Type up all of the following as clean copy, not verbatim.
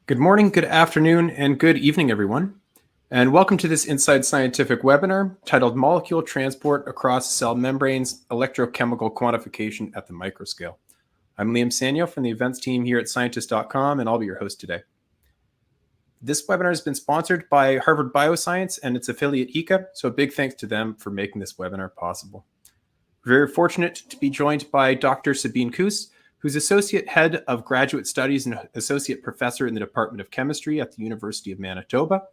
Good morning, good afternoon, and good evening, everyone. And welcome to this Inside Scientific webinar titled Molecule Transport Across Cell Membranes, Electrochemical Quantification at the Microscale. I'm Liam Sanyo from the events team here at Scientist.com, and I'll be your host today. This webinar has been sponsored by Harvard Bioscience and its affiliate ECA, so a big thanks to them for making this webinar possible. We're very fortunate to be joined by Dr. Sabine Kuss, who's Associate Head of Graduate Studies and Associate Professor in the Department of Chemistry at the University of Manitoba,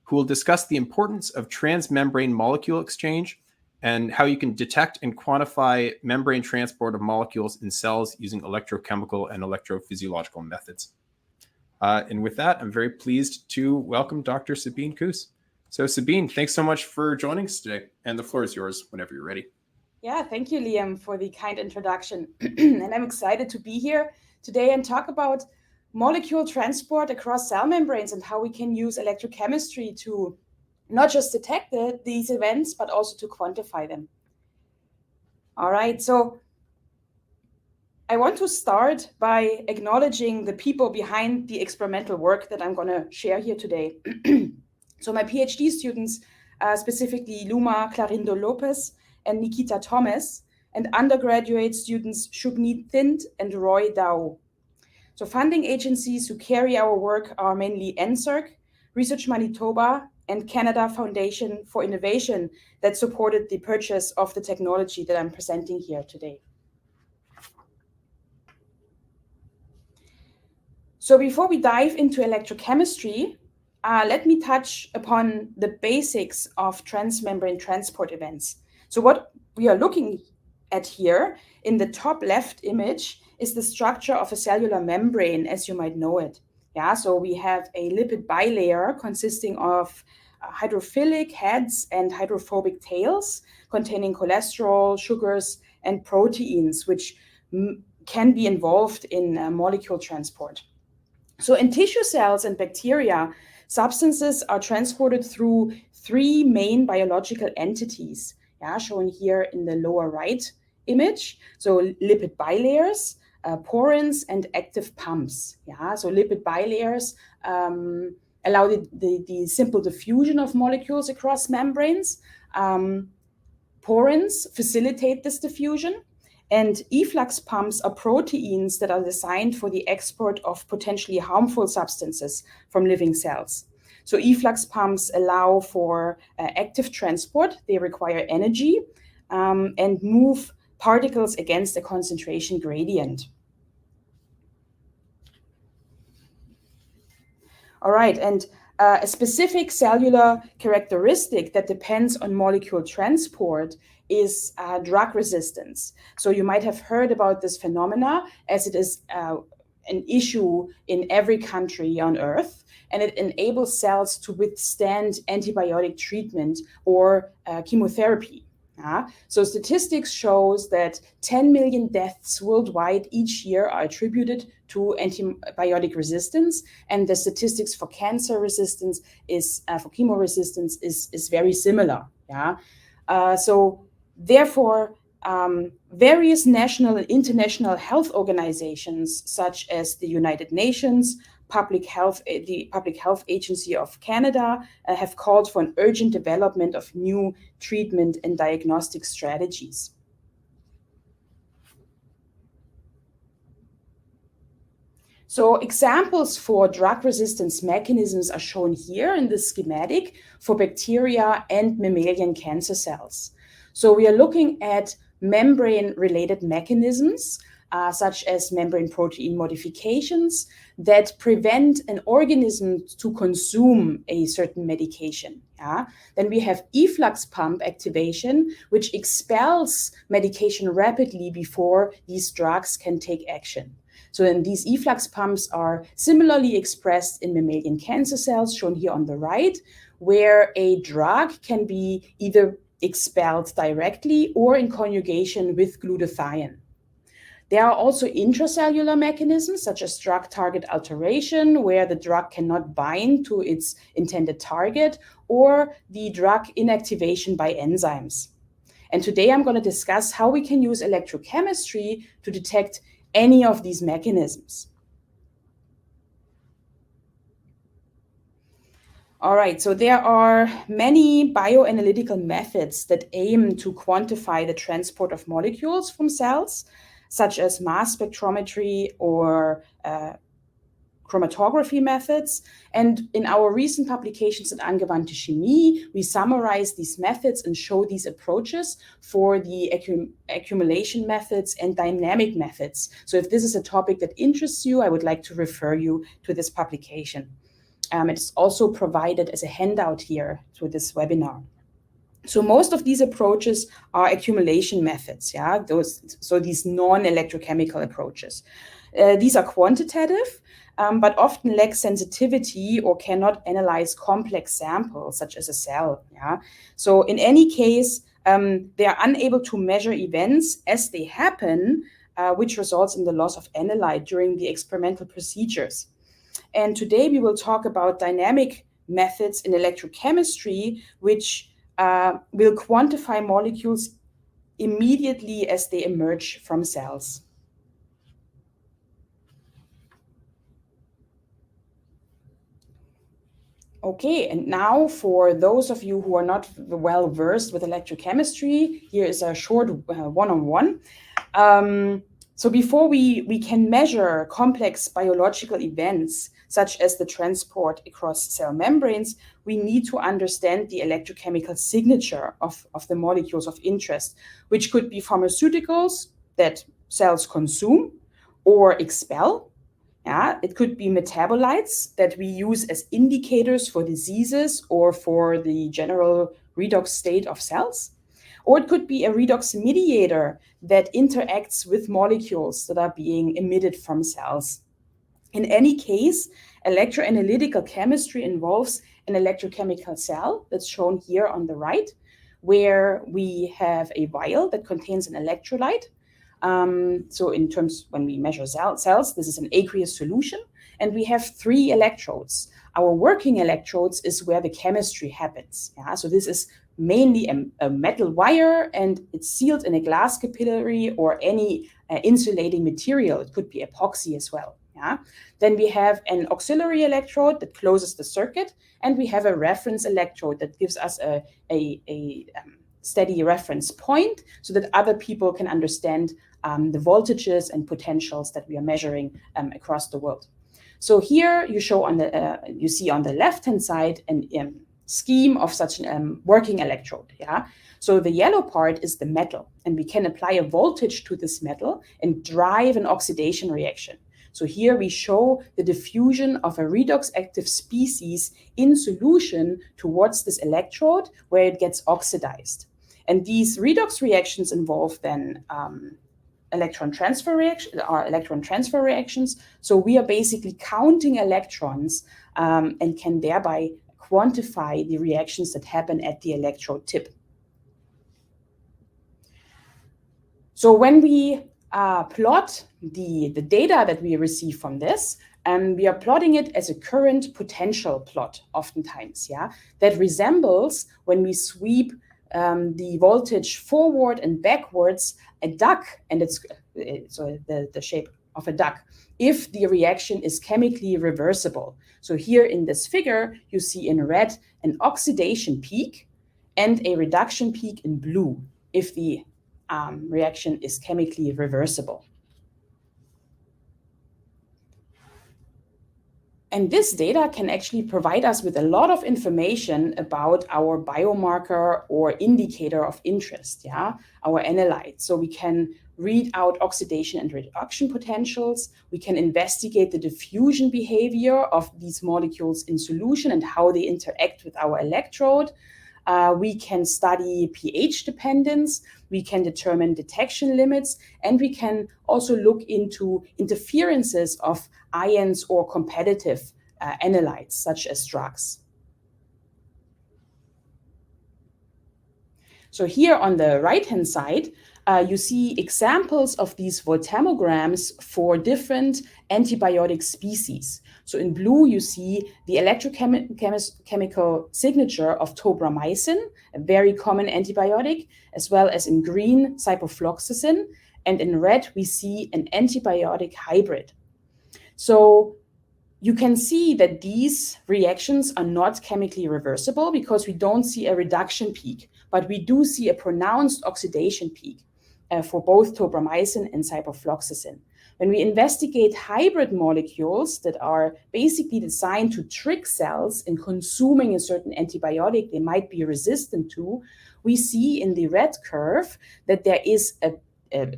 who will discuss the importance of transmembrane molecule exchange and how you can detect and quantify membrane transport of molecules in cells using electrochemical and electrophysiological methods. And with that, I'm very pleased to welcome Dr. Sabine Kuss. So Sabine, thanks so much for joining us today, and the floor is yours whenever you're ready. Yeah, thank you, Liam, for the kind introduction. And I'm excited to be here today and talk about molecule transport across cell membranes and how we can use electrochemistry to not just detect these events, but also to quantify them. All right, so I want to start by acknowledging the people behind the experimental work that I'm going to share here today. So my PhD students, specifically Luma Clarindo Lopez and Nikita Thomas, and undergraduate students Shubneet Thind and Roy Dao. So funding agencies who carry our work are mainly NSERC, Research Manitoba, and Canada Foundation for Innovation that supported the purchase of the technology that I'm presenting here today. So before we dive into electrochemistry, let me touch upon the basics of transmembrane transport events. So what we are looking at here in the top left image is the structure of a cellular membrane, as you might know it. Yeah, so we have a lipid bilayer consisting of hydrophilic heads and hydrophobic tails containing cholesterol, sugars, and proteins, which can be involved in molecule transport. So in tissue cells and bacteria, substances are transported through three main biological entities, shown here in the lower right image. So lipid bilayers, porins, and active pumps. So lipid bilayers allow the simple diffusion of molecules across membranes. Porins facilitate this diffusion. And efflux pumps are proteins that are designed for the export of potentially harmful substances from living cells. So efflux pumps allow for active transport. They require energy and move particles against a concentration gradient. All right, and a specific cellular characteristic that depends on molecule transport is drug resistance. So you might have heard about this phenomena, as it is an issue in every country on Earth, and it enables cells to withstand antibiotic treatment or chemotherapy. So statistics shows that 10 million deaths worldwide each year are attributed to antibiotic resistance, and the statistics for cancer resistance for chemo resistance is very similar. So therefore, various national and international health organizations, such as the United Nations, the Public Health Agency of Canada, have called for an urgent development of new treatment and diagnostic strategies. So examples for drug resistance mechanisms are shown here in the schematic for bacteria and mammalian cancer cells. So we are looking at membrane-related mechanisms, such as membrane protein modifications that prevent an organism to consume a certain medication. Then we have efflux pump activation, which expels medication rapidly before these drugs can take action. So then these efflux pumps are similarly expressed in mammalian cancer cells, shown here on the right, where a drug can be either expelled directly or in conjugation with glutathione. There are also intracellular mechanisms, such as drug target alteration, where the drug cannot bind to its intended target, or the drug inactivation by enzymes. And today I'm going to discuss how we can use electrochemistry to detect any of these mechanisms. All right, so there are many bioanalytical methods that aim to quantify the transport of molecules from cells, such as mass spectrometry or chromatography methods. And in our recent publications at Angewandte Chemie, we summarize these methods and show these approaches for the accumulation methods and dynamic methods. So if this is a topic that interests you, I would like to refer you to this publication. It's also provided as a handout here to this webinar. So most of these approaches are accumulation methods, these non-electrochemical approaches. These are quantitative, but often lack sensitivity or cannot analyze complex samples, such as a cell. So in any case, they are unable to measure events as they happen, which results in the loss of analyte during the experimental procedures. And today we will talk about dynamic methods in electrochemistry, which will quantify molecules immediately as they emerge from cells. Okay, and now for those of you who are not well versed with electrochemistry, here is a short one-on-one. So before we can measure complex biological events, such as the transport across cell membranes, we need to understand the electrochemical signature of the molecules of interest, which could be pharmaceuticals that cells consume or expel. It could be metabolites that we use as indicators for diseases or for the general redox state of cells. Or it could be a redox mediator that interacts with molecules that are being emitted from cells. In any case, electroanalytical chemistry involves an electrochemical cell that's shown here on the right, where we have a vial that contains an electrolyte. So in terms, when we measure cells, this is an aqueous solution, and we have 3 electrodes. Our working electrodes is where the chemistry happens. So this is mainly a metal wire, and it's sealed in a glass capillary or any insulating material. It could be epoxy as well. Then we have an auxiliary electrode that closes the circuit, and we have a reference electrode that gives us a steady reference point so that other people can understand the voltages and potentials that we are measuring across the world. So here you see on the left-hand side an scheme of such a working electrode. So the yellow part is the metal, and we can apply a voltage to this metal and drive an oxidation reaction. So here we show the diffusion of a redox active species in solution towards this electrode where it gets oxidized. And these redox reactions involve then electron transfer reactions. So we are basically counting electrons and can thereby quantify the reactions that happen at the electrode tip. So when we plot the data that we receive from this, we are plotting it as a current potential plot oftentimes, that resembles when we sweep the voltage forward and backwards a duck, and it's so the shape of a duck, if the reaction is chemically reversible. So here in this figure, you see in red an oxidation peak and a reduction peak in blue if the reaction is chemically reversible. And this data can actually provide us with a lot of information about our biomarker or indicator of interest, our analyte. So we can read out oxidation and reduction potentials. We can investigate the diffusion behavior of these molecules in solution and how they interact with our electrode. We can study pH dependence, we can determine detection limits, and we can also look into interferences of ions or competitive analytes, such as drugs. So here on the right-hand side, you see examples of these voltammograms for different antibiotic species. So in blue, you see the electrochemical signature of tobramycin, a very common antibiotic, as well as in green, ciprofloxacin, and in red, we see an antibiotic hybrid. So You can see that these reactions are not chemically reversible because we don't see a reduction peak, but we do see a pronounced oxidation peak for both tobramycin and ciprofloxacin. When we investigate hybrid molecules that are basically designed to trick cells in consuming a certain antibiotic they might be resistant to, we see in the red curve that there is a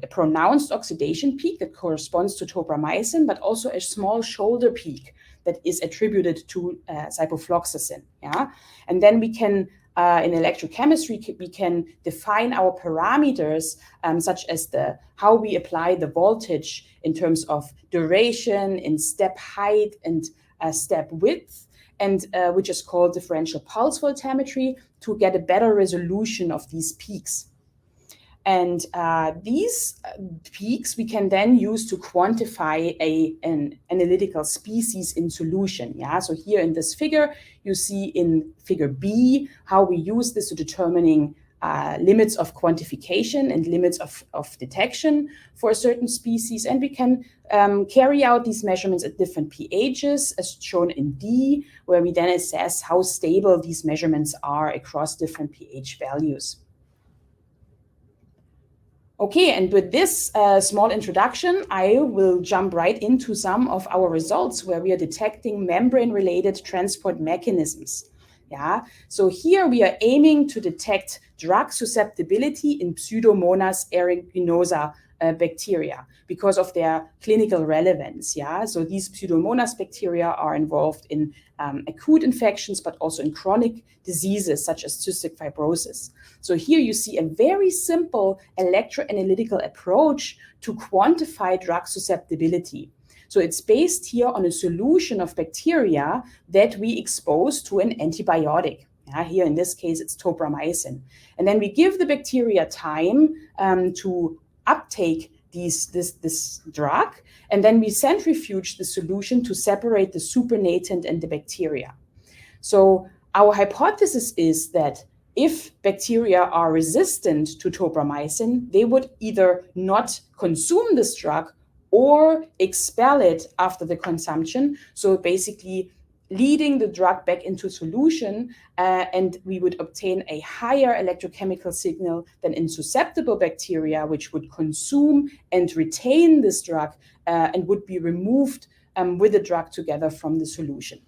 pronounced oxidation peak that corresponds to tobramycin, but also a small shoulder peak that is attributed to ciprofloxacin. Yeah? And then we can, in electrochemistry, we can define our parameters such as how we apply the voltage in terms of duration, in step height, and step width, and which is called differential pulse voltammetry, to get a better resolution of these peaks. And these peaks we can then use to quantify an analytical species in solution. Yeah? So here in this figure, you see in figure B how we use this to determining limits of quantification and limits of detection for a certain species. And we can carry out these measurements at different pHs, as shown in D, where we then assess how stable these measurements are across different pH values. Okay, and with this small introduction, I will jump right into some of our results where we are detecting membrane-related transport mechanisms. Yeah, so here we are aiming to detect drug susceptibility in Pseudomonas aeruginosa bacteria because of their clinical relevance. Yeah, so these Pseudomonas bacteria are involved in acute infections, but also in chronic diseases such as cystic fibrosis. So here you see a very simple electroanalytical approach to quantify drug susceptibility. So it's based here on a solution of bacteria that we expose to an antibiotic. Here in this case, it's tobramycin. And then we give the bacteria time to uptake this drug, and then we centrifuge the solution to separate the supernatant and the bacteria. So our hypothesis is that if bacteria are resistant to tobramycin, they would either not consume this drug or expel it after the consumption. So basically leading the drug back into solution, and we would obtain a higher electrochemical signal than in susceptible bacteria, which would consume and retain this drug and would be removed with the drug together from the solution.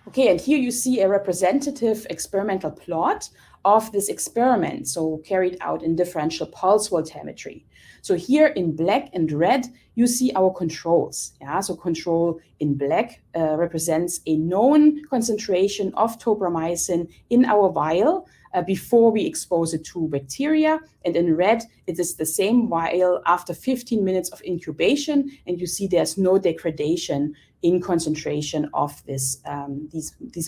Okay, and here you see a representative experimental plot of this experiment, so carried out in differential pulse voltammetry. So here in black and red, you see our controls. Yeah? So control in black represents a known concentration of tobramycin in our vial before we expose it to bacteria. And in red, it is the same vial after 15 minutes of incubation, and you see there's no degradation in concentration of these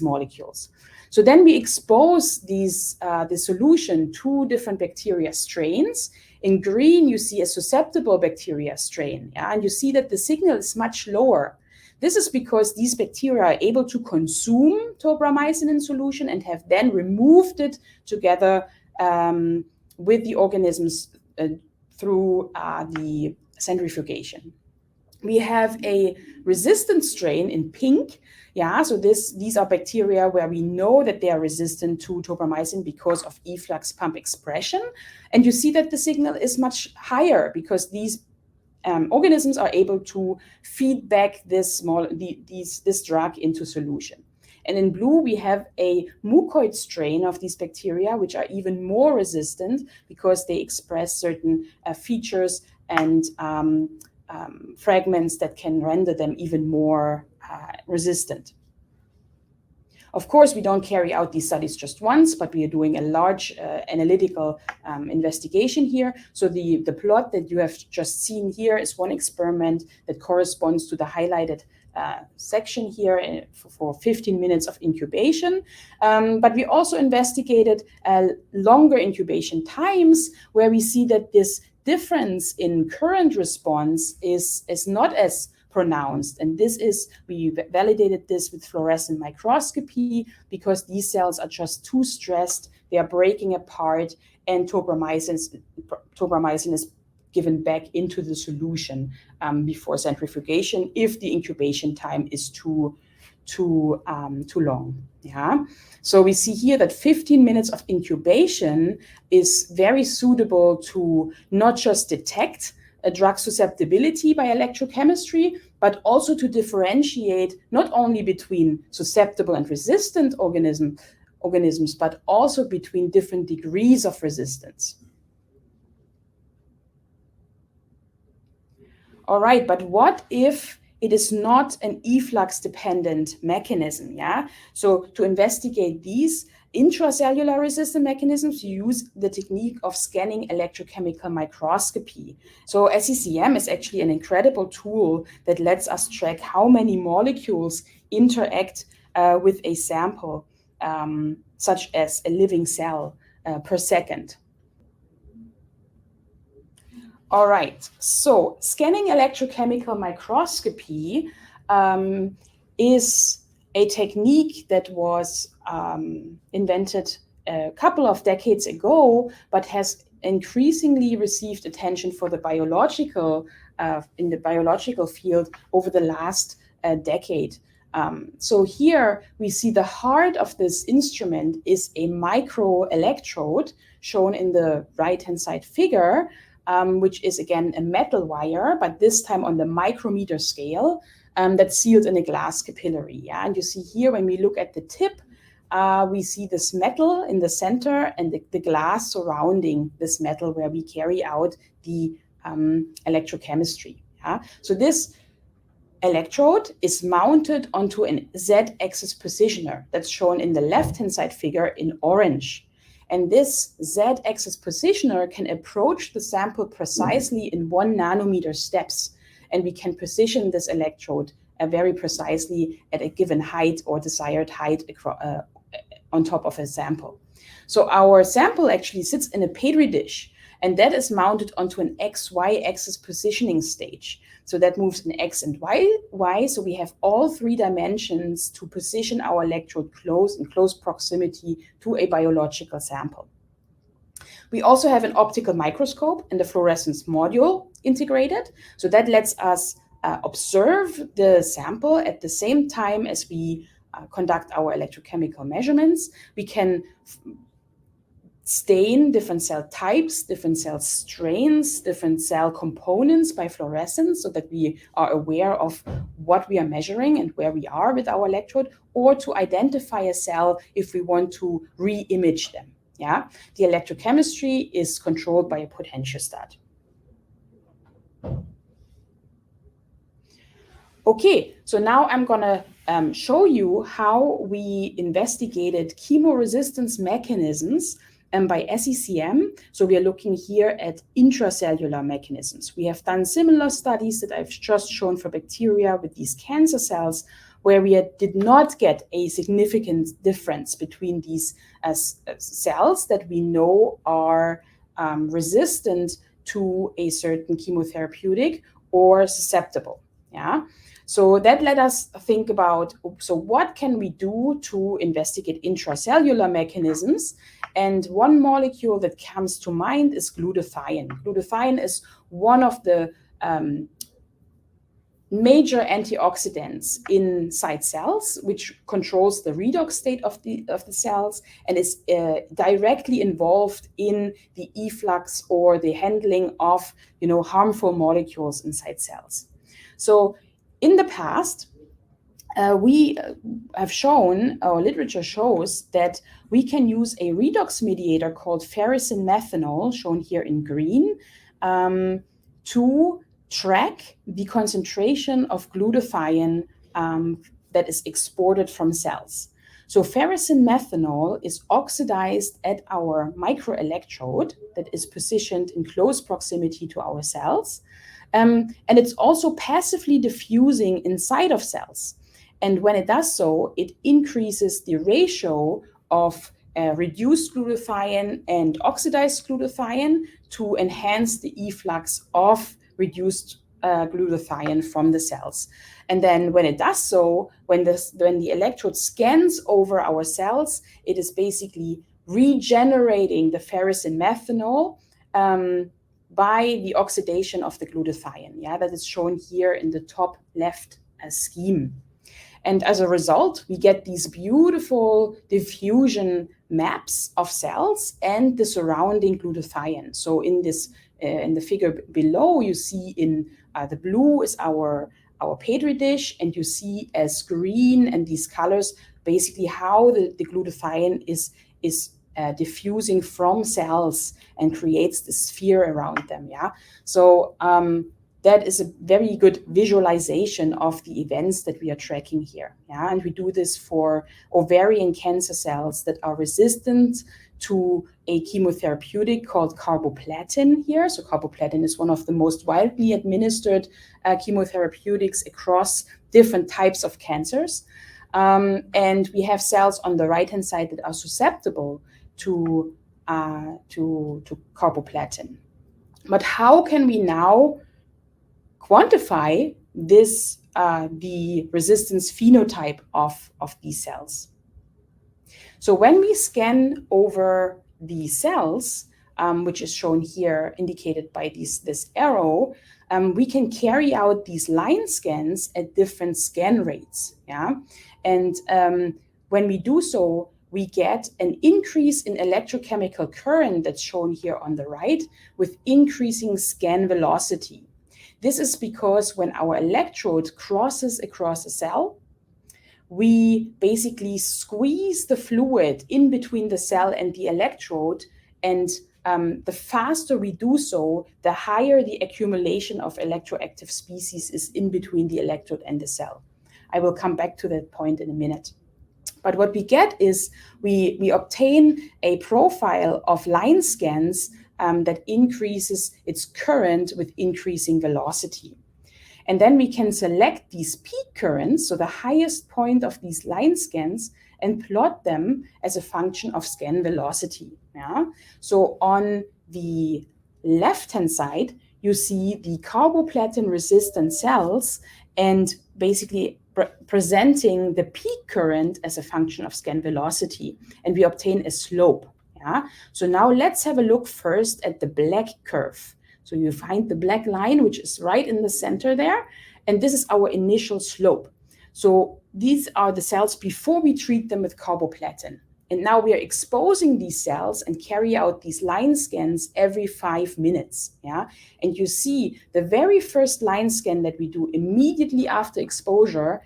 molecules. So then we expose the solution to different bacteria strains. In green, you see a susceptible bacteria strain, yeah? And you see that the signal is much lower. This is because these bacteria are able to consume tobramycin in solution and have then removed it together with the organisms through the centrifugation. We have a resistant strain in pink. Yeah, so these are bacteria where we know that they are resistant to tobramycin because of efflux pump expression. And you see that the signal is much higher because these organisms are able to feed back this drug into solution. And in blue, we have a mucoid strain of these bacteria, which are even more resistant because they express certain features and fragments that can render them even more resistant. Of course, we don't carry out these studies just once, but we are doing a large analytical investigation here. So the plot that you have just seen here is one experiment that corresponds to the highlighted section here for 15 minutes of incubation. But we also investigated longer incubation times where we see that this difference in current response is not as pronounced. And we validated this with fluorescent microscopy because these cells are just too stressed. They are breaking apart, and tobramycin is given back into the solution before centrifugation if the incubation time is too long. Yeah. So we see here that 15 minutes of incubation is very suitable to not just detect a drug susceptibility by electrochemistry, but also to differentiate not only between susceptible and resistant organisms, but also between different degrees of resistance. All right, but what if it is not an efflux-dependent mechanism, yeah? So to investigate these intracellular resistant mechanisms, you use the technique of scanning electrochemical microscopy. So SECM is actually an incredible tool that lets us track how many molecules interact with a sample, such as a living cell per second. All right, so scanning electrochemical microscopy is a technique that was invented a couple of decades ago, but has increasingly received attention for the biological in the biological field over the last decade. So here we see the heart of this instrument is a microelectrode shown in the right-hand side figure, which is again a metal wire, but this time on the micrometer scale, that's sealed in a glass capillary. Yeah? And you see here, when we look at the tip, we see this metal in the center and the glass surrounding this metal where we carry out the electrochemistry. Yeah? So this electrode is mounted onto an Z-axis positioner that's shown in the left-hand side figure in orange. And this Z-axis positioner can approach the sample precisely in 1 nanometer steps. And we can position this electrode very precisely at a given height or desired height on top of a sample. So our sample actually sits in a Petri dish, and that is mounted onto an XY axis positioning stage. So that moves in X and Y. So we have all 3 dimensions to position our electrode in close proximity to a biological sample. We also have an optical microscope and a fluorescence module integrated. So that lets us observe the sample at the same time as we conduct our electrochemical measurements. We can stain different cell types, different cell strains, different cell components by fluorescence so that we are aware of what we are measuring and where we are with our electrode, or to identify a cell if we want to re-image them. Yeah? The electrochemistry is controlled by a potentiostat. Okay, so now I'm going to show you how we investigated chemoresistance mechanisms by SECM. So we are looking here at intracellular mechanisms. We have done similar studies that I've just shown for bacteria with these cancer cells, where we did not get a significant difference between these cells that we know are resistant to a certain chemotherapeutic or susceptible. Yeah. So that led us think about, so what can we do to investigate intracellular mechanisms? And one molecule that comes to mind is glutathione. Glutathione is one of the major antioxidants inside cells, which controls the redox state of the cells and is directly involved in the efflux or the handling of harmful molecules inside cells. So in the past, we have shown, our literature shows, that we can use a redox mediator called ferricin methanol, shown here in green, to track the concentration of glutathione that is exported from cells. So ferricin methanol is oxidized at our microelectrode that is positioned in close proximity to our cells. And it's also passively diffusing inside of cells. And when it does so, it increases the ratio of reduced glutathione and oxidized glutathione to enhance the efflux of reduced glutathione from the cells. And then when it does so, when the electrode scans over our cells, it is basically regenerating the ferricin methanol by the oxidation of the glutathione. Yeah, that is shown here in the top left scheme. And as a result, we get these beautiful diffusion maps of cells and the surrounding glutathione. So in this, in the figure below, you see in the blue is our Petri dish, and you see as green and these colors basically how the glutathione is diffusing from cells and creates the sphere around them. Yeah, so that is a very good visualization of the events that we are tracking here. Yeah, and we do this for ovarian cancer cells that are resistant to a chemotherapeutic called carboplatin here. So carboplatin is one of the most widely administered chemotherapeutics across different types of cancers. And we have cells on the right-hand side that are susceptible to carboplatin. But how can we now quantify this, the resistance phenotype of these cells? So when we scan over the cells, which is shown here, indicated by this arrow, we can carry out these line scans at different scan rates. Yeah, and when we do so, we get an increase in electrochemical current that's shown here on the right with increasing scan velocity. This is because when our electrode crosses across a cell, we basically squeeze the fluid in between the cell and the electrode, and the faster we do so, the higher the accumulation of electroactive species is in between the electrode and the cell. I will come back to that point in a minute. But what we get is we obtain a profile of line scans that increases its current with increasing velocity. And then we can select these peak currents, so the highest point of these line scans, and plot them as a function of scan velocity. Yeah? So on the left-hand side, you see the carboplatin-resistant cells and basically presenting the peak current as a function of scan velocity, and we obtain a slope. Yeah? So now let's have a look first at the black curve. So you find the black line, which is right in the center there, and this is our initial slope. So these are the cells before we treat them with carboplatin. And now we are exposing these cells and carry out these line scans every 5 minutes. Yeah? And you see the very first line scan that we do immediately after exposure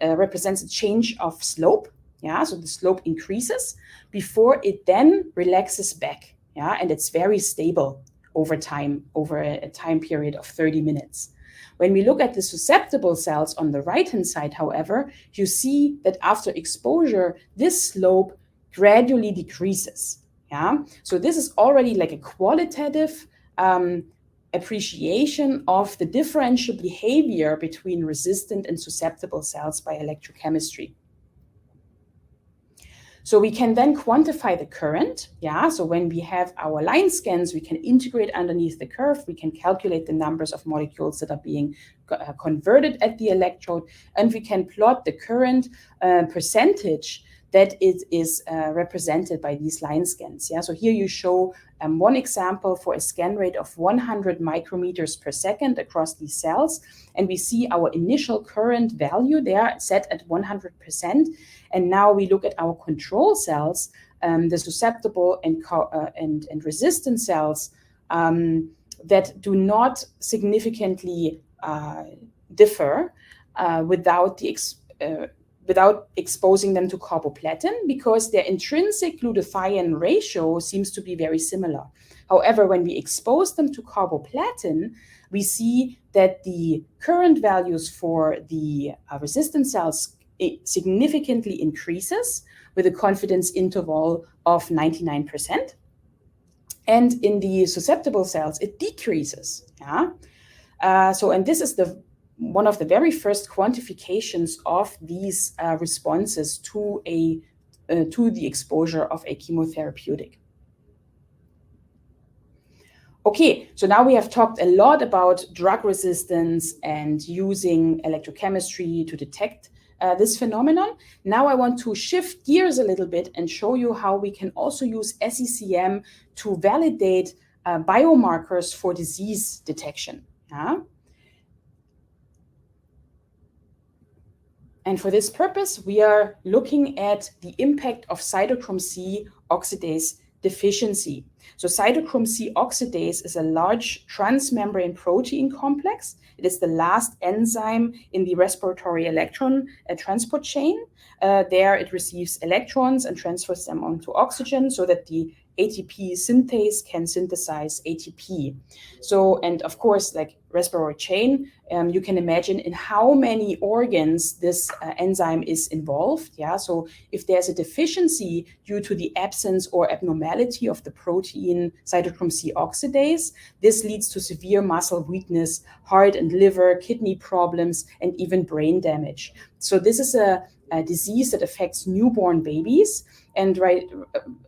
represents a change of slope. Yeah? So the slope increases before it then relaxes back. Yeah? And it's very stable over time, over a time period of 30 minutes. When we look at the susceptible cells on the right-hand side, however, you see that after exposure, this slope gradually decreases. Yeah? So this is already like a qualitative appreciation of the differential behavior between resistant and susceptible cells by electrochemistry. So we can then quantify the current. Yeah, so when we have our line scans, we can integrate underneath the curve. We can calculate the numbers of molecules that are being converted at the electrode, and we can plot the current percentage that it is represented by these line scans. Yeah, so here you show one example for a scan rate of 100 micrometers per second across these cells, and we see our initial current value there set at 100%. And now we look at our control cells, the susceptible and resistant cells that do not significantly differ without exposing them to carboplatin, because their intrinsic glutathione ratio seems to be very similar. However, when we expose them to carboplatin, we see that the current values for the resistant cells significantly increases with a confidence interval of 99%. And in the susceptible cells, it decreases. Yeah? And this is one of the very first quantifications of these responses to the exposure of a chemotherapeutic. Okay, so now we have talked a lot about drug resistance and using electrochemistry to detect this phenomenon. Now I want to shift gears a little bit and show you how we can also use SECM to validate biomarkers for disease detection. Yeah? And for this purpose, we are looking at the impact of cytochrome C oxidase deficiency. So cytochrome C oxidase is a large transmembrane protein complex. It is the last enzyme in the respiratory electron transport chain. There it receives electrons and transfers them onto oxygen so that the ATP synthase can synthesize ATP. So, and of course, like respiratory chain, you can imagine in how many organs this enzyme is involved. Yeah, so if there's a deficiency due to the absence or abnormality of the protein cytochrome C oxidase, this leads to severe muscle weakness, heart and liver, kidney problems, and even brain damage. So this is a disease that affects newborn babies. And right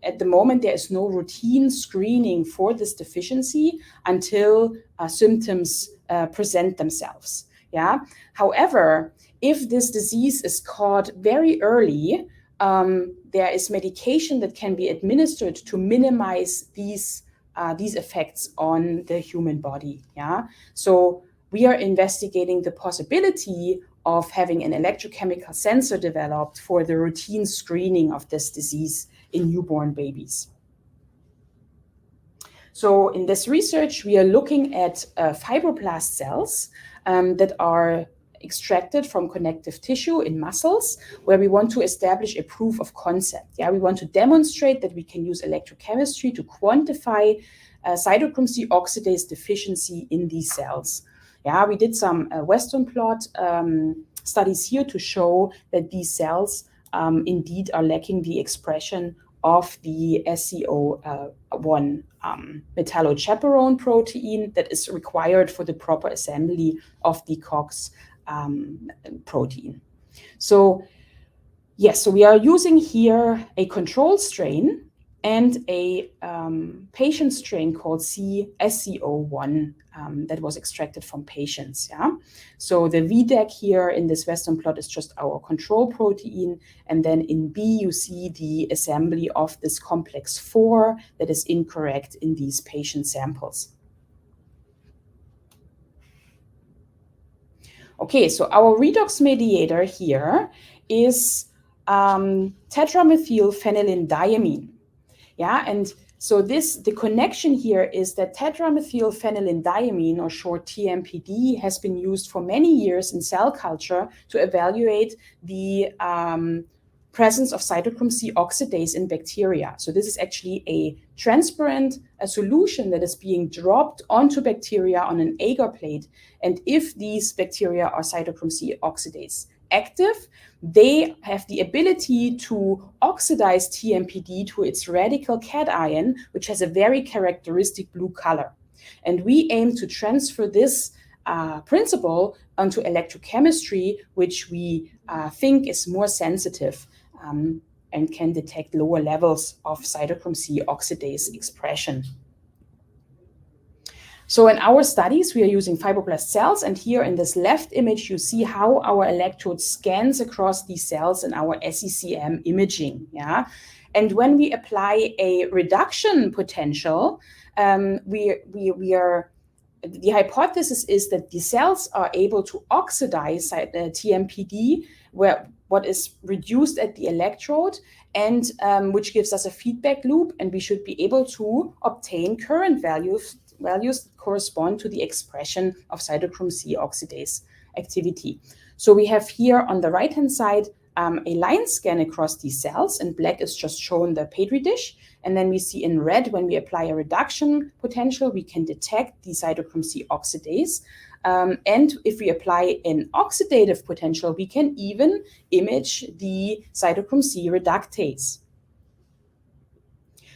at the moment, there is no routine screening for this deficiency until symptoms present themselves. Yeah. However, if this disease is caught very early, there is medication that can be administered to minimize these effects on the human body. Yeah. So we are investigating the possibility of having an electrochemical sensor developed for the routine screening of this disease in newborn babies. So in this research, we are looking at fibroblast cells that are extracted from connective tissue in muscles, where we want to establish a proof of concept. Yeah, we want to demonstrate that we can use electrochemistry to quantify cytochrome C oxidase deficiency in these cells. Yeah, we did some Western blot studies here to show that these cells indeed are lacking the expression of the SCO1 metallochaperone protein that is required for the proper assembly of the COX protein. So yes, so we are using here a control strain and a patient strain called SCO1 that was extracted from patients. Yeah, so the VDAC here in this Western plot is just our control protein, and then in B you see the assembly of this complex 4 that is incorrect in these patient samples. Okay, so our redox mediator here is tetramethylphenyldiamine. Yeah, and so the connection here is that tetramethylphenyldiamine, or short TMPD, has been used for many years in cell culture to evaluate the presence of cytochrome C oxidase in bacteria. So this is actually a transparent solution that is being dropped onto bacteria on an agar plate. And if these bacteria are cytochrome C oxidase active, they have the ability to oxidize TMPD to its radical cation, which has a very characteristic blue color. And we aim to transfer this principle onto electrochemistry, which we think is more sensitive and can detect lower levels of cytochrome C oxidase expression. So in our studies, we are using fibroblast cells, and here in this left image, you see how our electrode scans across these cells in our SECM imaging. Yeah, and when we apply a reduction potential, the hypothesis is that the cells are able to oxidize TMPD, where what is reduced at the electrode, and which gives us a feedback loop, and we should be able to obtain current values that correspond to the expression of cytochrome C oxidase activity. So we have here on the right-hand side a line scan across these cells. In black is just shown the Petri dish. And then we see in red, when we apply a reduction potential, we can detect the cytochrome C oxidase. And if we apply an oxidative potential, we can even image the cytochrome C reductase.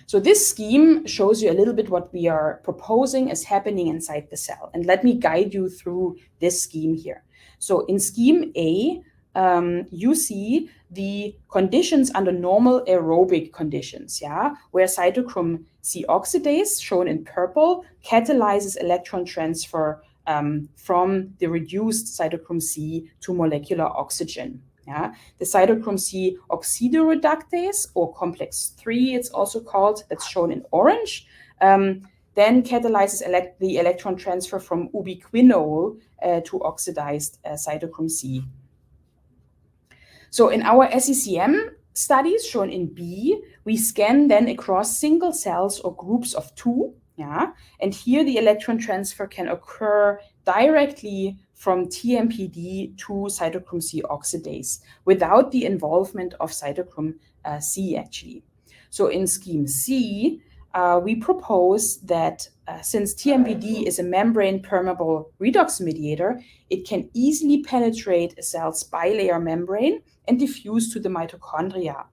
So this scheme shows you a little bit what we are proposing is happening inside the cell. And let me guide you through this scheme here. So in scheme A, you see the conditions under normal aerobic conditions, yeah, where cytochrome C oxidase, shown in purple, catalyzes electron transfer from the reduced cytochrome C to molecular oxygen. Yeah, the cytochrome C oxidoreductase, or complex 3, it's also called, that's shown in orange, then catalyzes the electron transfer from ubiquinol to oxidized cytochrome C. So in our SECM studies shown in B, we scan then across single cells or groups of 2. And here the electron transfer can occur directly from TMPD to cytochrome C oxidase without the involvement of cytochrome C actually. So in scheme C, we propose that since TMPD is a membrane permeable redox mediator, it can easily penetrate a cell's bilayer membrane and diffuse to the mitochondria.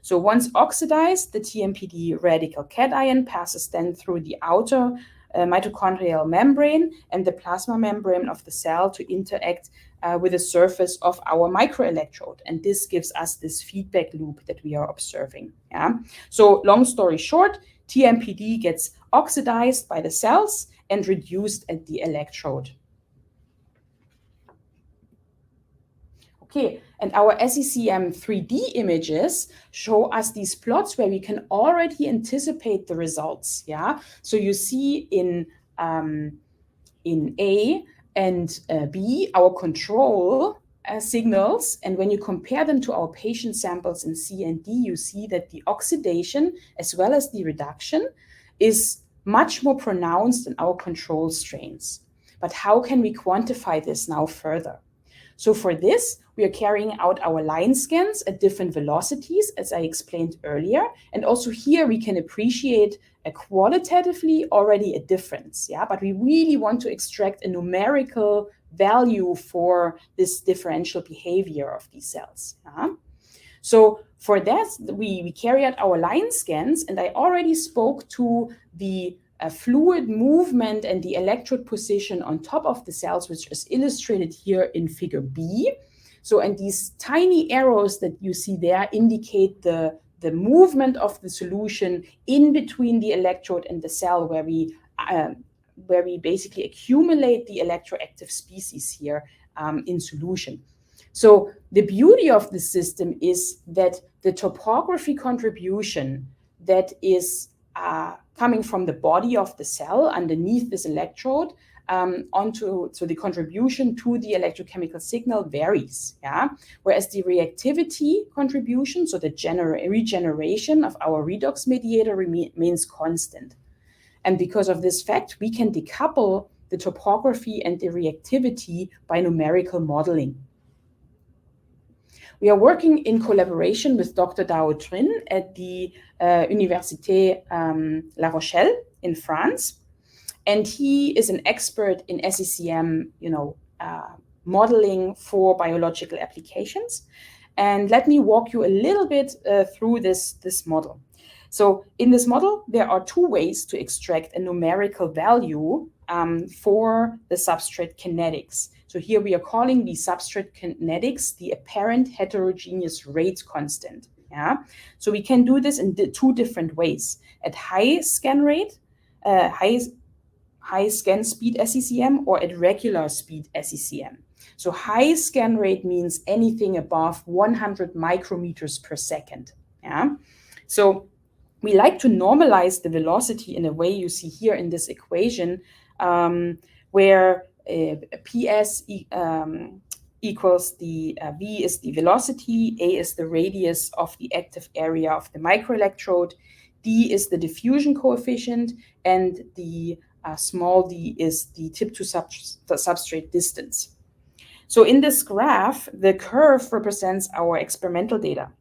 So once oxidized, the TMPD radical cation passes then through the outer mitochondrial membrane and the plasma membrane of the cell to interact with the surface of our microelectrode. And this gives us this feedback loop that we are observing. So long story short, TMPD gets oxidized by the cells and reduced at the electrode. Okay, and our SECM 3D images show us these plots where we can already anticipate the results. So you see in A and B our control signals, and when you compare them to our patient samples in C and D, you see that the oxidation as well as the reduction is much more pronounced in our control strains. But how can we quantify this now further? So for this, we are carrying out our line scans at different velocities, as I explained earlier. And also here we can appreciate qualitatively already a difference. But we really want to extract a numerical value for this differential behavior of these cells. So for that, we carry out our line scans, and I already spoke to the fluid movement and the electrode position on top of the cells, which is illustrated here in figure B. So, and these tiny arrows that you see there indicate the movement of the solution in between the electrode and the cell, where we basically accumulate the electroactive species here in solution. So the beauty of the system is that the topography contribution that is coming from the body of the cell underneath this electrode so the contribution to the electrochemical signal varies, whereas the reactivity contribution, so the regeneration of our redox mediator remains constant. And because of this fact, we can decouple the topography and the reactivity by numerical modeling. We are working in collaboration with Dr. Dao Trin at the Université La Rochelle in France. And he is an expert in SECM, modeling for biological applications. And let me walk you a little bit through this model. So in this model, there are 2 ways to extract a numerical value for the substrate kinetics. So here we are calling the substrate kinetics the apparent heterogeneous rate constant. So we can do this in 2 different ways: at high scan rate, high scan speed SECM, or at regular speed SECM. So high scan rate means anything above 100 micrometers per second. So we like to normalize the velocity in a way you see here in this equation, where PS equals the V is the velocity, A is the radius of the active area of the microelectrode, D is the diffusion coefficient, and the small d is the tip to substrate distance. So in this graph, the curve represents our experimental data.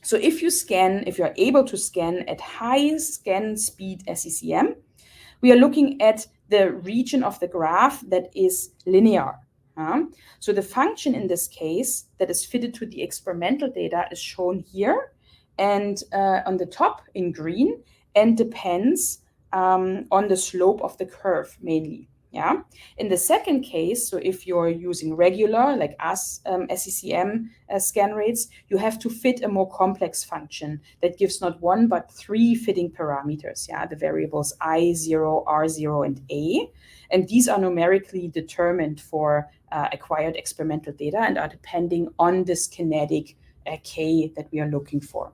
So if you're able to scan at high scan speed SECM, we are looking at the region of the graph that is linear. So the function in this case that is fitted to the experimental data is shown here, and on the top in green, and depends on the slope of the curve mainly. In the second case, so if you're using regular, like us, SECM scan rates, you have to fit a more complex function that gives not 1, but 3 fitting parameters, the variables I0, R0, and A. And these are numerically determined for acquired experimental data and are depending on this kinetic K that we are looking for.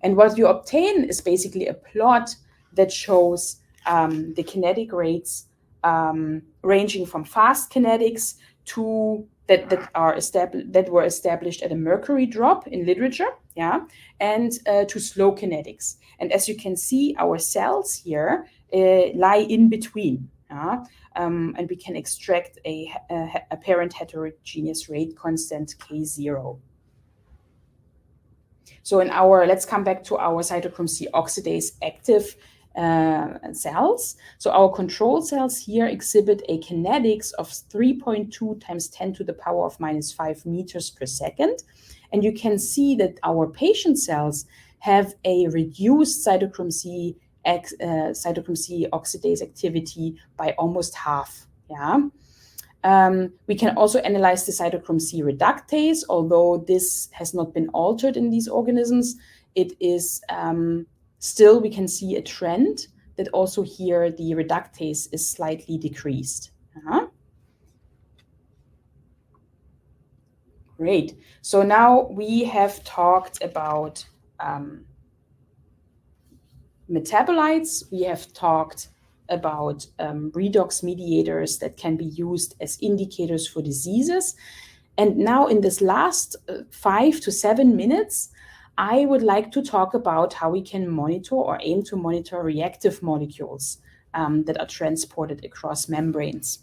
And what you obtain is basically a plot that shows the kinetic rates ranging from fast kinetics to that were established at a mercury drop in literature, and to slow kinetics. And as you can see, our cells here lie in between, and we can extract a apparent heterogeneous rate constant K0. So let's come back to our cytochrome C oxidase active cells. So our control cells here exhibit a kinetics of 3.2 times 10 to the power of -5 meters per second. And you can see that our patient cells have a reduced cytochrome C oxidase activity by almost half. We can also analyze the cytochrome C reductase. Although this has not been altered in these organisms, it is still, we can see a trend that also here the reductase is slightly decreased. Great. So now we have talked about metabolites. We have talked about redox mediators that can be used as indicators for diseases. And now in this last 5 to 7 minutes, I would like to talk about how we can monitor or aim to monitor reactive molecules that are transported across membranes.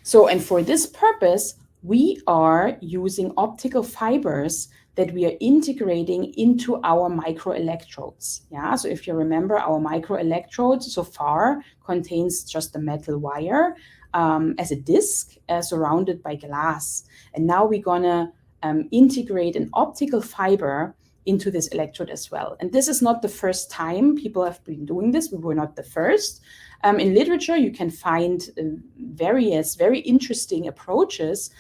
So, and for this purpose, we are using optical fibers that we are integrating into our microelectrodes. So if you remember, our microelectrode so far contains just a metal wire as a disc surrounded by glass. And now we're gonna integrate an optical fiber into this electrode as well. And this is not the first time people have been doing this. We were not the first. In literature, you can find various very interesting approaches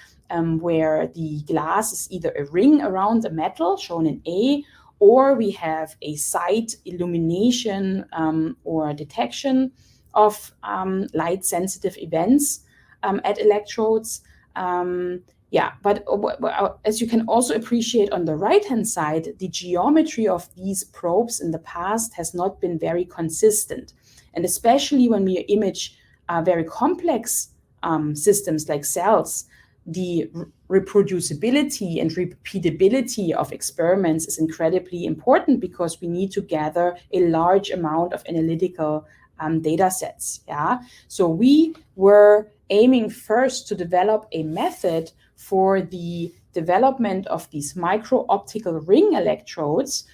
where the glass is either a ring around a metal, shown in A, or we have a side illumination or detection of light-sensitive events at electrodes. But as you can also appreciate on the right-hand side, the geometry of these probes in the past has not been very consistent. And especially when we image very complex systems like cells, the reproducibility and repeatability of experiments is incredibly important because we need to gather a large amount of analytical data sets. So we were aiming first to develop a method for the development of these micro-optical ring electrodes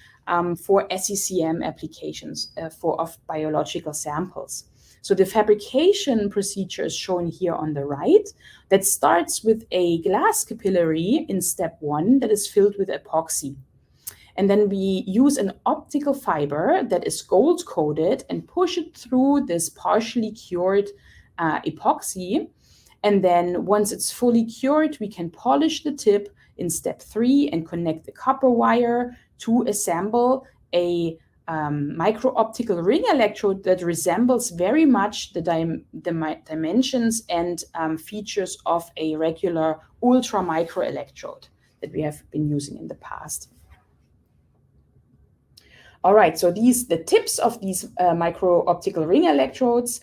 for SECM applications of biological samples. So the fabrication procedure is shown here on the right. That starts with a glass capillary in step 1 that is filled with epoxy. And then we use an optical fiber that is gold-coated and push it through this partially cured epoxy. And then once it's fully cured, we can polish the tip in step 3 and connect the copper wire to assemble a micro-optical ring electrode that resembles very much the dimensions and features of a regular ultra-micro electrode that we have been using in the past. All right, so the tips of these micro-optical ring electrodes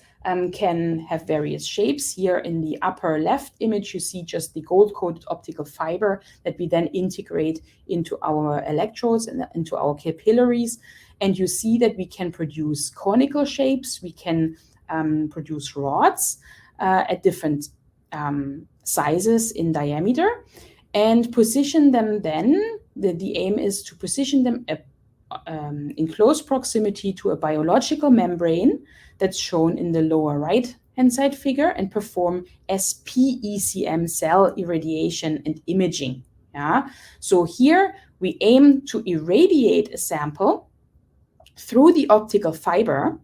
can have various shapes. Here in the upper left image, you see just the gold-coated optical fiber that we then integrate into our electrodes and into our capillaries. And you see that we can produce conical shapes. We can produce rods at different sizes in diameter and position them then. The aim is to position them in close proximity to a biological membrane that's shown in the lower right-hand side figure and perform SPECM cell irradiation and imaging. So here we aim to irradiate a sample through the optical fiber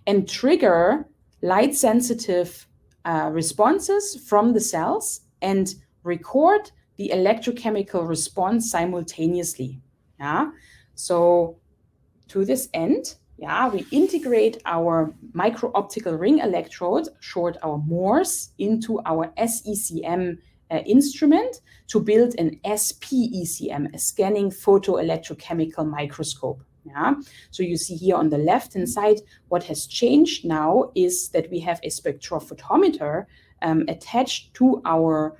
and trigger light-sensitive responses from the cells and record the electrochemical response simultaneously. So to this end, we integrate our micro-optical ring electrode, short our MORS, into our SECM instrument to build an SPECM, a scanning photoelectrochemical microscope. Yeah? So you see here on the left-hand side, what has changed now is that we have a spectrophotometer attached to our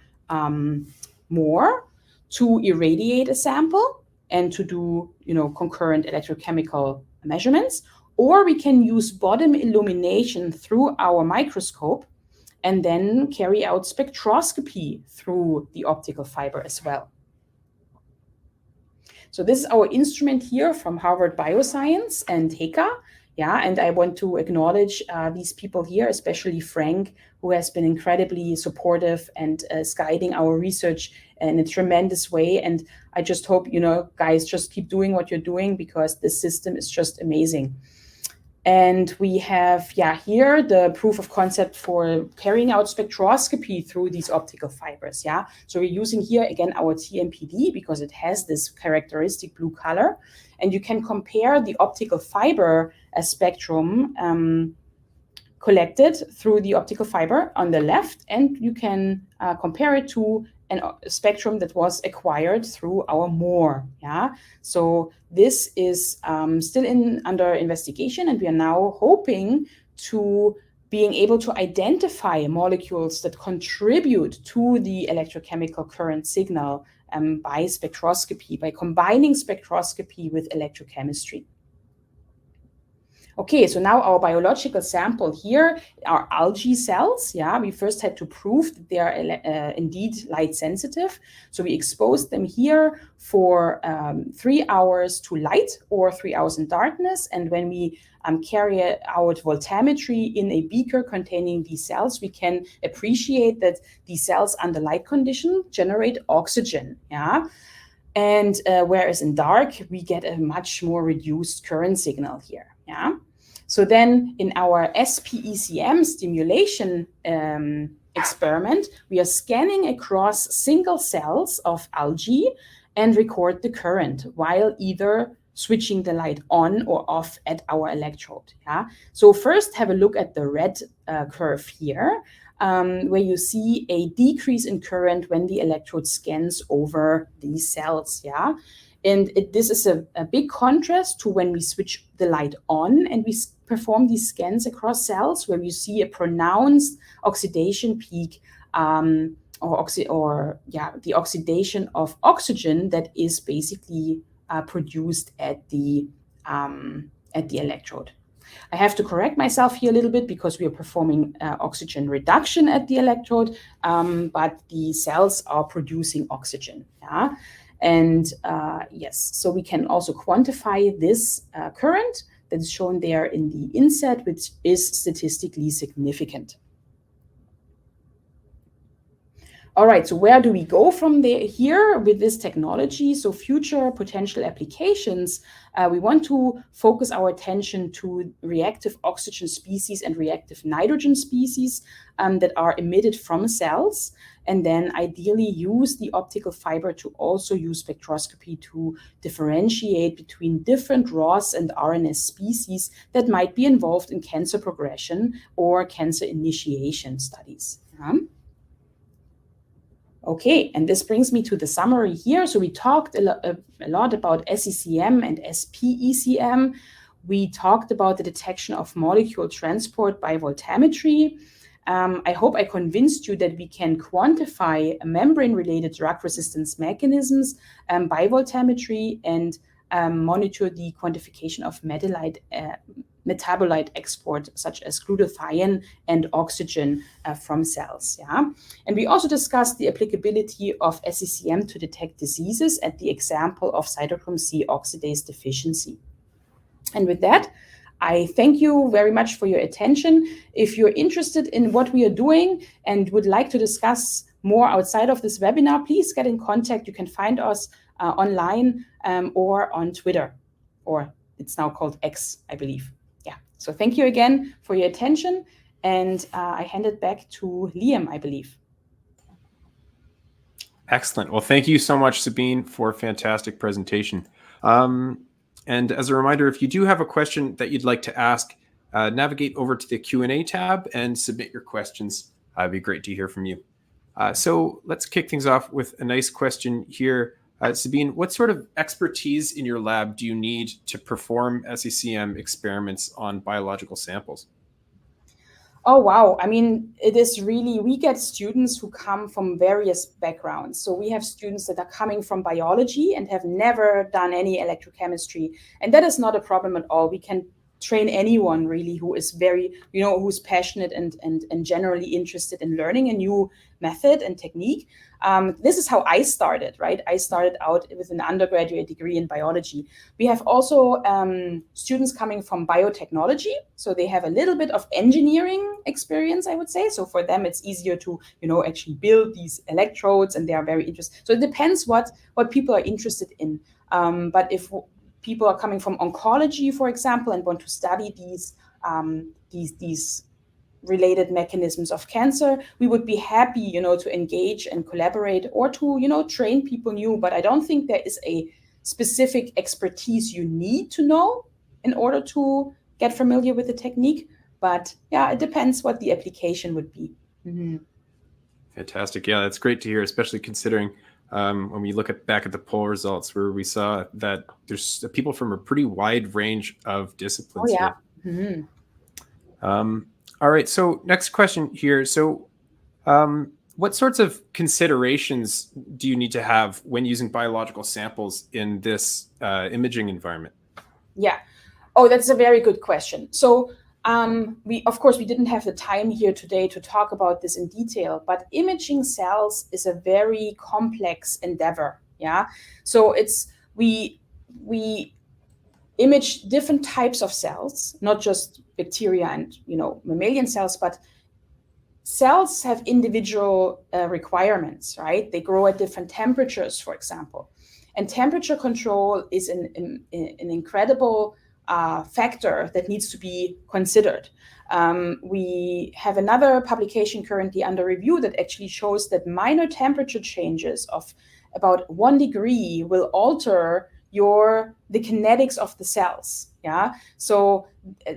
MORE to irradiate a sample and to do, concurrent electrochemical measurements, or we can use bottom illumination through our microscope and then carry out spectroscopy through the optical fiber as well. So this is our instrument here from Harvard Bioscience and HECA. Yeah, and I want to acknowledge these people here, especially Frank, who has been incredibly supportive and is guiding our research in a tremendous way. And I just hope, guys, just keep doing what you're doing, because this system is just amazing. And we have, here the proof of concept for carrying out spectroscopy through these optical fibers. Yeah, so we're using here again our TMPD because it has this characteristic blue color, and you can compare the optical fiber spectrum collected through the optical fiber on the left, and you can compare it to a spectrum that was acquired through our MORE. Yeah, so this is still under investigation, and we are now hoping to being able to identify molecules that contribute to the electrochemical current signal by spectroscopy, by combining spectroscopy with electrochemistry. Okay, so now our biological sample here are algae cells. Yeah, we first had to prove that they are indeed light sensitive. So we exposed them here for 3 hours to light or 3 hours in darkness. And when we carry out voltammetry in a beaker containing these cells, we can appreciate that these cells under light condition generate oxygen. Yeah. And whereas in dark, we get a much more reduced current signal here. Yeah. So then in our SPECM stimulation experiment, we are scanning across single cells of algae and record the current while either switching the light on or off at our electrode. Yeah. So first have a look at the red curve here, where you see a decrease in current when the electrode scans over these cells. Yeah. And this is a big contrast to when we switch the light on and we perform these scans across cells, where you see a pronounced oxidation peak, the oxidation of oxygen that is basically produced at the electrode. I have to correct myself here a little bit because we are performing oxygen reduction at the electrode, but the cells are producing oxygen. Yeah? And yes, so we can also quantify this current that is shown there in the inset, which is statistically significant. All right, so where do we go from here with this technology? So future potential applications, we want to focus our attention to reactive oxygen species and reactive nitrogen species that are emitted from cells, and then ideally use the optical fiber to also use spectroscopy to differentiate between different ROS and RNS species that might be involved in cancer progression or cancer initiation studies. Okay, and this brings me to the summary here. So we talked a lot about SECM and SPECM. We talked about the detection of molecule transport by voltammetry. I hope I convinced you that we can quantify membrane-related drug resistance mechanisms by voltammetry and monitor the quantification of metabolite export, such as glutathione and oxygen from cells. Yeah? And we also discussed the applicability of SECM to detect diseases at the example of cytochrome C oxidase deficiency. And with that, I thank you very much for your attention. If you're interested in what we are doing and would like to discuss more outside of this webinar, please get in contact. You can find us online or on Twitter, or it's now called X, I believe. Yeah. So thank you again for your attention. And I hand it back to Liam, I believe. Excellent. Well, thank you so much, Sabine, for a fantastic presentation. And as a reminder, if you do have a question that you'd like to ask, navigate over to the Q&A tab and submit your questions. It'd be great to hear from you. So let's kick things off with a nice question here Sabine, what sort of expertise in your lab do you need to perform SECM experiments on biological samples? Oh, wow. I mean, it is really, we get students who come from various backgrounds. So we have students that are coming from biology and have never done any electrochemistry. And that is not a problem at all. We can train anyone really who is very, who's passionate and generally interested in learning a new method and technique. This is how I started, right? I started out with an undergraduate degree in biology. We have also students coming from biotechnology. So they have a little bit of engineering experience, I would say. So for them, it's easier to, actually build these electrodes, and they are very interested. So it depends what people are interested in. But if people are coming from oncology, for example, and want to study these related mechanisms of cancer, we would be happy, to engage and collaborate, or to, train people new. But I don't think there is a specific expertise you need to know in order to get familiar with the technique. But yeah, it depends what the application would be. Mm-hmm. Fantastic. Yeah, that's great to hear, especially considering when we look back at the poll results, where we saw that there's people from a pretty wide range of disciplines Oh, yeah. here. Mm-hmm. All right. So next question here. So what sorts of considerations do you need to have when using biological samples in this imaging environment? Yeah. Oh, that's a very good question. So of course, we didn't have the time here today to talk about this in detail, but imaging cells is a very complex endeavor. Yeah. So we image different types of cells, not just bacteria and, mammalian cells, but cells have individual requirements, right? They grow at different temperatures, for example. And temperature control is an incredible factor that needs to be considered. We have another publication currently under review that actually shows that minor temperature changes of about 1 degree will alter the kinetics of the cells. Yeah. So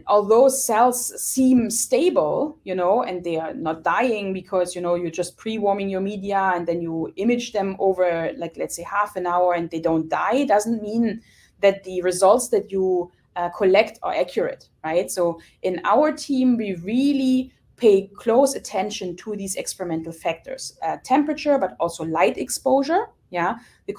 although cells seem stable, and they are not dying because, you're just pre-warming your media and then you image them over, like, let's say half an hour, and they don't die, doesn't mean that the results that you collect are accurate, right? So in our team, we really pay close attention to these experimental factors, temperature, but also light exposure. Yeah, the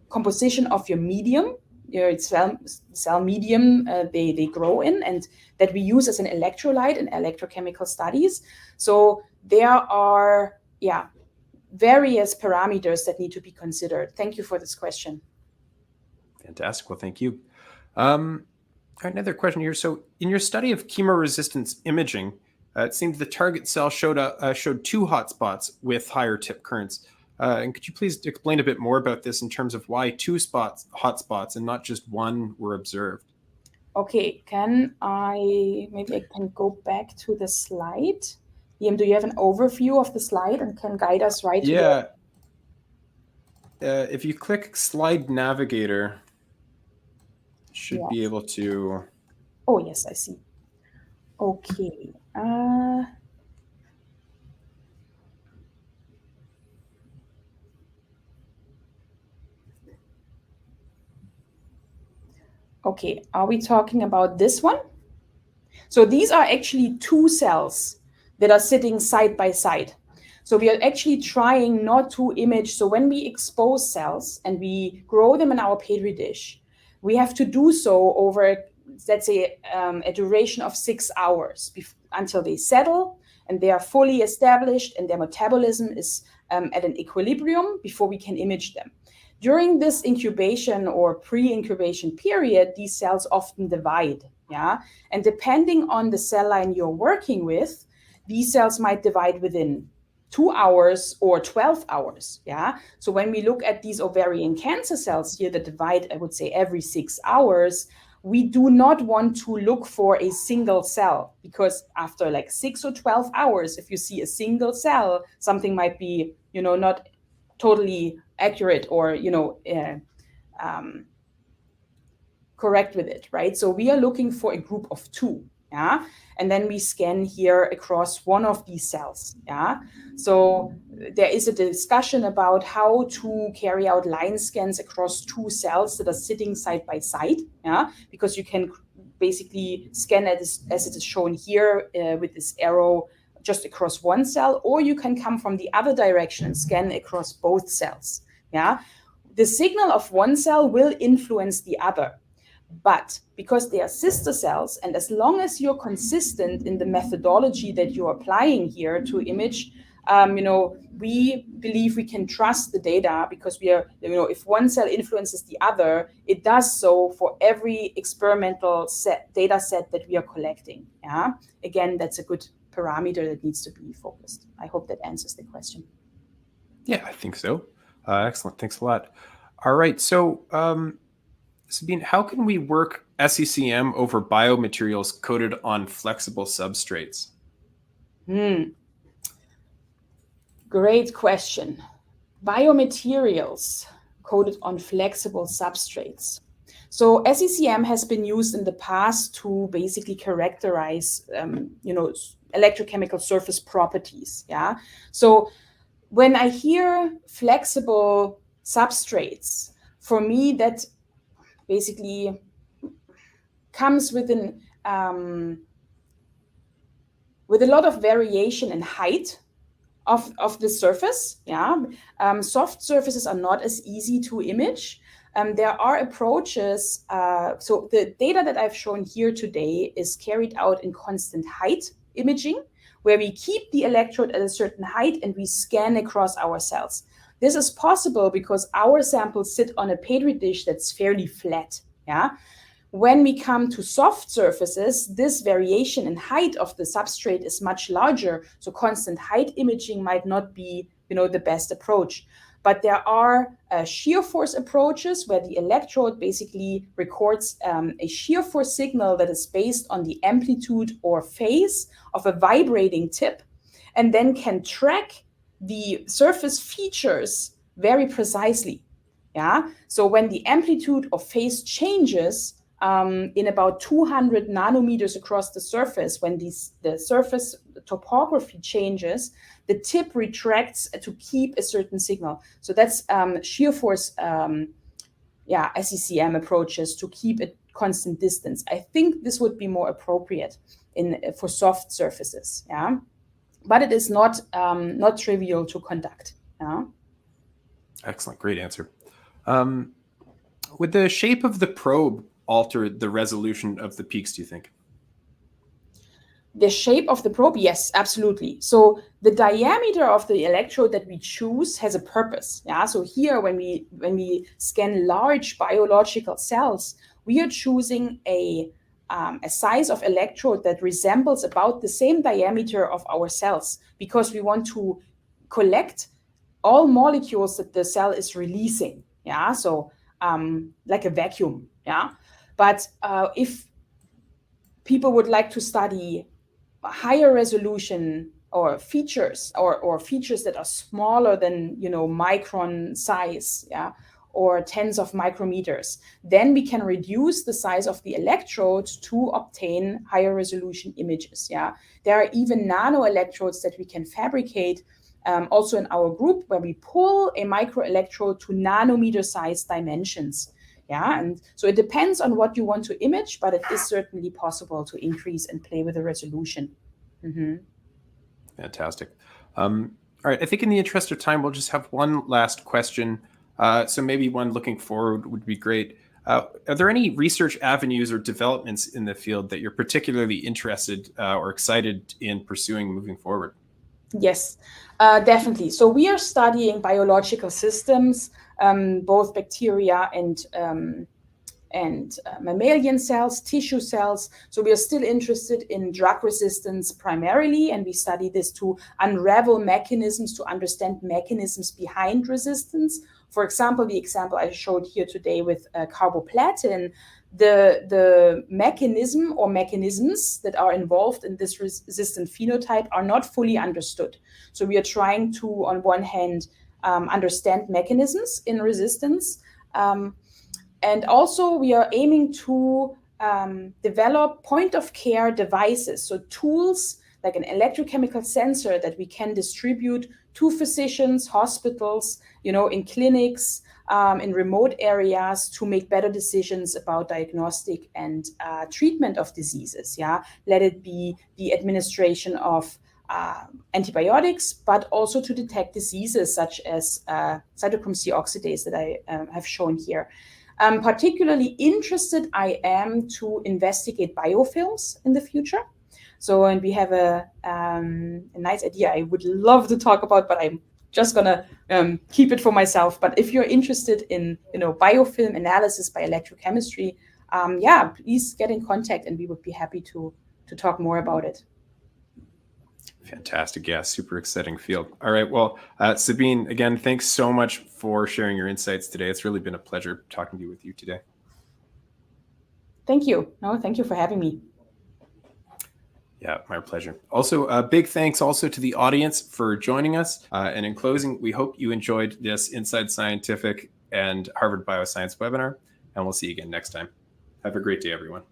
composition of your medium, your cell medium they grow in, and that we use as an electrolyte in electrochemical studies. So there are, various parameters that need to be considered. Thank you for this question. Fantastic. Well, thank you. Another question here. So in your study of chemoresistance imaging, it seemed the target cell showed two hotspots with higher tip currents. And could you please explain a bit more about this in terms of why two hotspots and not just one were observed? Okay, maybe I can go back to the slide. Liam, do you have an overview of the slide and can guide us right to Yeah. If you click Slide Navigator, it should be able to. Oh, yes, I see. Okay. Okay, are we talking about this one? So these are actually two cells that are sitting side by side. So we are actually trying not to image. So when we expose cells and we grow them in our Petri dish, we have to do so over, let's say, a duration of 6 hours until they settle and they are fully established and their metabolism is at an equilibrium before we can image them. During this incubation or pre-incubation period, these cells often divide. Yeah. And depending on the cell line you're working with, these cells might divide within 2 hours or 12 hours. Yeah. So when we look at these ovarian cancer cells here that divide, I would say, every 6 hours, we do not want to look for a single cell, because after like 6 or 12 hours, if you see a single cell, something might be, not totally accurate or, correct with it, right? So we are looking for a group of two. Yeah, and then we scan here across one of these cells. Yeah, so there is a discussion about how to carry out line scans across two cells that are sitting side by side. Yeah, because you can basically scan it as it is shown here with this arrow just across one cell, or you can come from the other direction and scan across both cells. Yeah, the signal of one cell will influence the other. But because they are sister cells, and as long as you're consistent in the methodology that you're applying here to image, we believe we can trust the data, because we are, if one cell influences the other, it does so for every experimental data set that we are collecting. Yeah, again, that's a good parameter that needs to be focused. I hope that answers the question. Yeah, I think so. Excellent. Thanks a lot. All right. So, Sabine, how can we work SECM over biomaterials coated on flexible substrates? Great question. Biomaterials coated on flexible substrates. So SECM has been used in the past to basically characterize, electrochemical surface properties. Yeah. So when I hear flexible substrates, for me that basically comes with with a lot of variation in height of the surface. Yeah, soft surfaces are not as easy to image. There are approaches. So the data that I've shown here today is carried out in constant height imaging, where we keep the electrode at a certain height and we scan across our cells. This is possible because our samples sit on a petri dish that's fairly flat. Yeah. When we come to soft surfaces, this variation in height of the substrate is much larger. So constant height imaging might not be, the best approach. But there are shear force approaches where the electrode basically records a shear force signal that is based on the amplitude or phase of a vibrating tip, and then can track the surface features very precisely. Yeah. So when the amplitude or phase changes in about 200 nanometers across the surface, when the surface topography changes, the tip retracts to keep a certain signal. So that's shear force, SECM approaches to keep a constant distance. I think this would be more appropriate for soft surfaces. Yeah, but it is not trivial to conduct. Yeah. Excellent. Great answer. Would the shape of the probe alter the resolution of the peaks, do you think? The shape of the probe, yes, absolutely. So the diameter of the electrode that we choose has a purpose. Yeah. So here, when we scan large biological cells, we are choosing a size of electrode that resembles about the same diameter of our cells, because we want to collect all molecules that the cell is releasing. Yeah. So like a vacuum. Yeah. But if people would like to study higher resolution or features or features that are smaller than micron size, yeah, or tens of micrometers, then we can reduce the size of the electrode to obtain higher resolution images. Yeah, there are even nano electrodes that we can fabricate also in our group, where we pull a micro electrode to nanometer size dimensions. Yeah, and so it depends on what you want to image, but it is certainly possible to increase and play with the resolution. Mm-hmm. Fantastic. All right, I think in the interest of time, we'll just have one last question. So maybe one looking forward would be great. Are there any research avenues or developments in the field that you're particularly interested or excited in pursuing moving forward? Yes, definitely. So we are studying biological systems, both bacteria and mammalian cells, tissue cells. So we are still interested in drug resistance primarily, and we study this to unravel mechanisms, to understand mechanisms behind resistance. For example, the example I showed here today with carboplatin, the mechanism or mechanisms that are involved in this resistant phenotype are not fully understood. So we are trying to, on one hand, understand mechanisms in resistance, and also we are aiming to develop point-of-care devices, so tools like an electrochemical sensor that we can distribute to physicians, hospitals, in clinics, in remote areas to make better decisions about diagnostic and treatment of diseases. Yeah, let it be the administration of antibiotics, but also to detect diseases such as cytochrome C oxidase that I have shown here. Particularly interested I am to investigate biofilms in the future. So, and we have a nice idea I would love to talk about, but I'm just gonna keep it for myself. But if you're interested in biofilm analysis by electrochemistry, please get in contact, and we would be happy to talk more about it. Fantastic. Yeah, super exciting field. All right. Well, Sabine, again, thanks so much for sharing your insights today. It's really been a pleasure talking with you today. Thank you. No, thank you for having me. Yeah, my pleasure. Also, a big thanks also to the audience for joining us. And in closing, we hope you enjoyed this Inside Scientific and Harvard Bioscience webinar, and we'll see you again next time. Have a great day, everyone.